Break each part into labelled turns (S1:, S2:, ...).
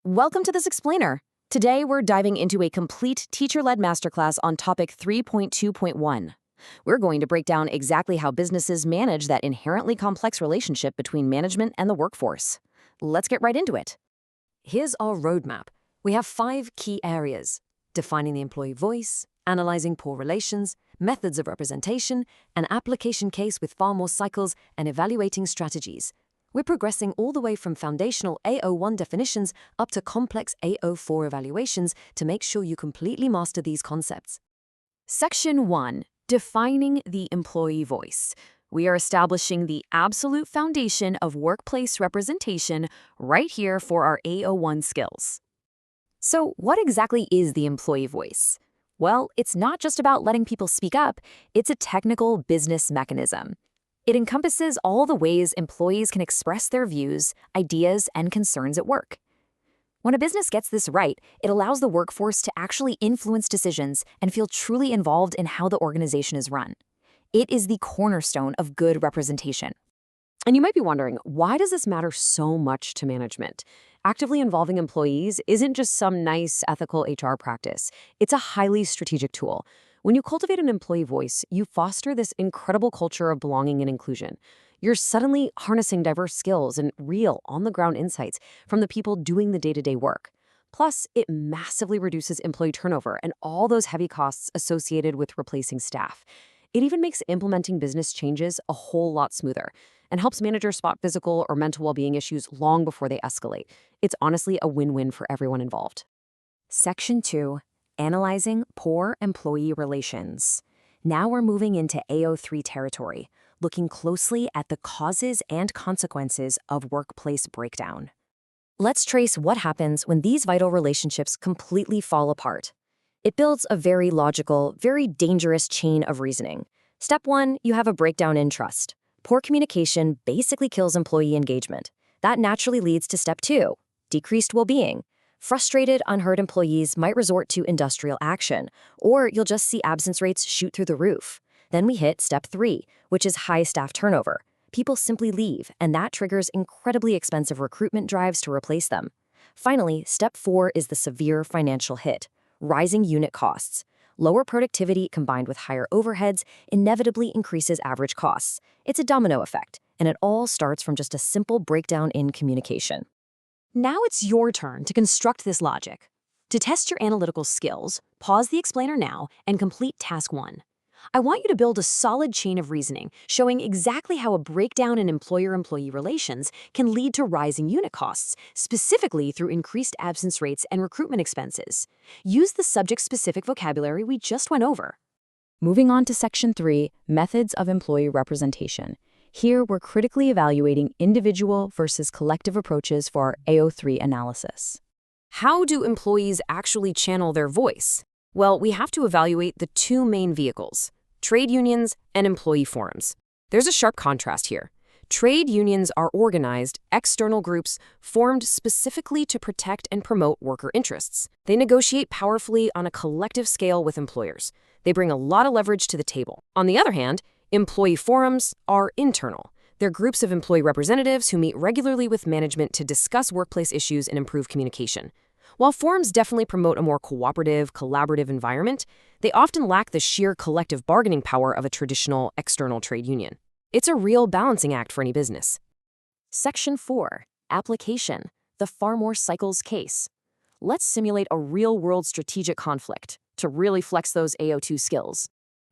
S1: Welcome to this explainer. Today, we're diving into a complete teacher-led masterclass on topic 3.2.1. We're going to break down exactly how businesses manage that inherently complex relationship between management and the workforce. Let's get right into it.
S2: Here's our roadmap. We have 5 key areas: defining the employee voice, analyzing poor relations, methods of representation, an application case with farmer cycles, and evaluating strategies. We're progressing all the way from foundational AO1 definitions up to complex AO4 evaluations to make sure you completely master these concepts.
S1: Section 1. Defining the employee voice. We are establishing the absolute foundation of workplace representation right here for our AO1 skills. So, what exactly is the employee voice? Well, it's not just about letting people speak up, it's a technical business mechanism. It encompasses all the ways employees can express their views, ideas, and concerns at work. When a business gets this right, it allows the workforce to actually influence decisions and feel truly involved in how the organization is run. It is the cornerstone of good representation. And you might be wondering, why does this matter so much to management? Actively involving employees isn't just some nice ethical HR practice. It's a highly strategic tool. When you cultivate an employee voice, you foster this incredible culture of belonging and inclusion. You're suddenly harnessing diverse skills and real, on-the-ground insights from the people doing the day-to-day work. Plus, it massively reduces employee turnover and all those heavy costs associated with replacing staff. It even makes implementing business changes a whole lot smoother and helps managers spot physical or mental well-being issues long before they escalate. It's honestly a win-win for everyone involved. Section 2. Analyzing poor employee relations. Now we're moving into AO3 territory, looking closely at the causes and consequences of workplace breakdown. Let's trace what happens when these vital relationships completely fall apart. It builds a very logical, very dangerous chain of reasoning. Step 1, you have a breakdown in trust. Poor communication basically kills employee engagement. That naturally leads to step 2, decreased well-being. Frustrated, unheard employees might resort to industrial action, or you'll just see absence rates shoot through the roof. Then we hit step 3, which is high staff turnover. People simply leave, and that triggers incredibly expensive recruitment drives to replace them. Finally, step 4 is the severe financial hit: rising unit costs. Lower productivity combined with higher overheads inevitably increases average costs. It's a domino effect, and it all starts from just a simple breakdown in communication. Now it's your turn to construct this logic. To test your analytical skills, pause the explainer now and complete task 1. I want you to build a solid chain of reasoning showing exactly how a breakdown in employer-employee relations can lead to rising unit costs, specifically through increased absence rates and recruitment expenses. Use the subject-specific vocabulary we just went over. Moving on to Section 3, Methods of Employee Representation. Here, we're critically evaluating individual versus collective approaches for our AO3 analysis. How do employees actually channel their voice? Well, we have to evaluate the 2 main vehicles: trade unions and employee forums. There's a sharp contrast here. Trade unions are organized, external groups formed specifically to protect and promote worker interests. They negotiate powerfully on a collective scale with employers. They bring a lot of leverage to the table. On the other hand, employee forums are internal. They're groups of employee representatives who meet regularly with management to discuss workplace issues and improve communication. While forums definitely promote a more cooperative, collaborative environment, they often lack the sheer collective bargaining power of a traditional external trade union. It's a real balancing act for any business. Section 4. Application. The Farmore Cycles case. Let's simulate a real-world strategic conflict to really flex those AO2 skills.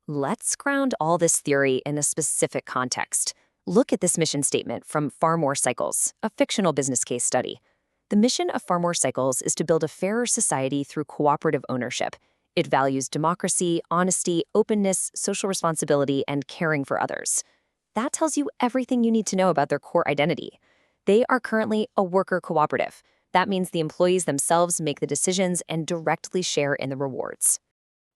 S1: Let's ground all this theory in a specific context. Look at this mission statement from Farmore Cycles, a fictional business case study. The mission of Farmore Cycles is to build a fairer society through cooperative ownership. It values democracy, honesty, openness, social responsibility, and caring for others. That tells you everything you need to know about their core identity. They are currently a worker cooperative. That means the employees themselves make the decisions and directly share in the rewards.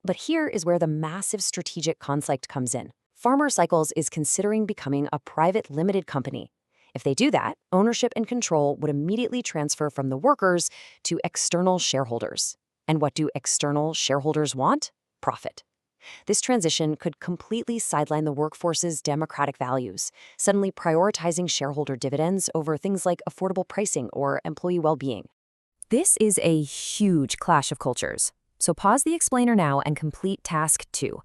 S1: But here is where the massive strategic conflict comes in. Farmore Cycles is considering becoming a private limited company. If they do that, ownership and control would immediately transfer from the workers to external shareholders. And what do external shareholders want? Profit. This transition could completely sideline the workforce's democratic values, suddenly prioritizing shareholder dividends over things like affordable pricing or employee well-being.
S2: This is a huge clash of cultures. So pause the explainer now and complete task 2.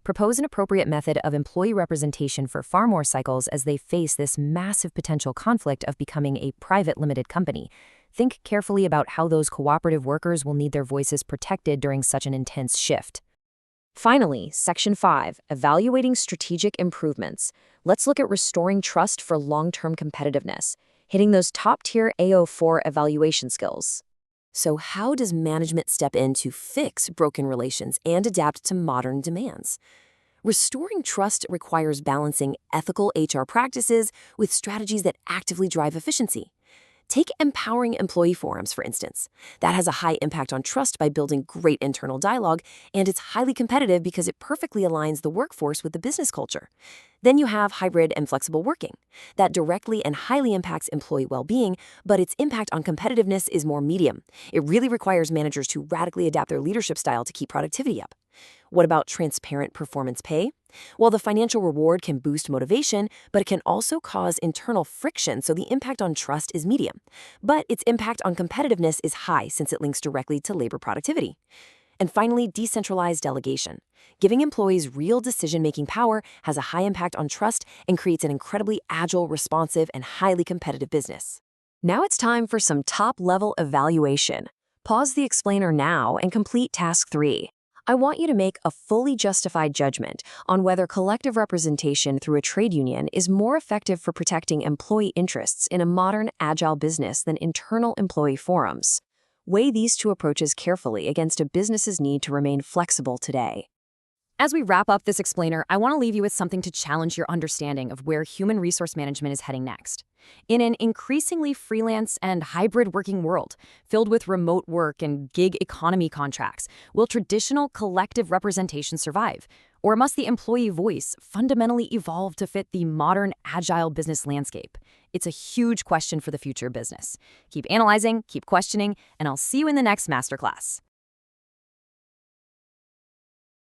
S2: Propose an appropriate method of employee representation for Farmore cycles as they face this massive potential conflict of becoming a private limited company. Think carefully about how those cooperative workers will need their voices protected during such an intense shift. Finally, Section 5, Evaluating Strategic Improvements. Let's look at restoring trust for long-term competitiveness, hitting those top-tier AO4 evaluation skills. So how does management step in to fix broken relations and adapt to modern demands? Restoring trust requires balancing ethical HR practices with strategies that actively drive efficiency. Take empowering employee forums, for instance. That has a high impact on trust by building great internal dialogue, and it's highly competitive because it perfectly aligns the workforce with the business culture. Then you have hybrid and flexible working. That directly and highly impacts employee well-being, but its impact on competitiveness is more medium. It really requires managers to radically adapt their leadership style to keep productivity up. What about transparent performance pay? Well, the financial reward can boost motivation, but it can also cause internal friction, so the impact on trust is medium. But its impact on competitiveness is high since it links directly to labor productivity. And finally, decentralized delegation. Giving employees real decision-making power has a high impact on trust and creates an incredibly agile, responsive, and highly competitive business. Now it's time for some top-level evaluation. Pause the explainer now and complete task 3. I want you to make a fully justified judgment on whether collective representation through a trade union is more effective for protecting employee interests in a modern, agile business than internal employee forums. Weigh these two approaches carefully against a business's need to remain flexible today. As we wrap up this explainer, I want to leave you with something to challenge your understanding of where human resource management is heading next. In an increasingly freelance and hybrid working world, filled with remote work and gig economy contracts, will traditional collective representation survive? Or must the employee voice fundamentally evolve to fit the modern, agile business landscape? It's a huge question for the future of business. Keep analyzing, keep questioning, and I'll see you in the next masterclass.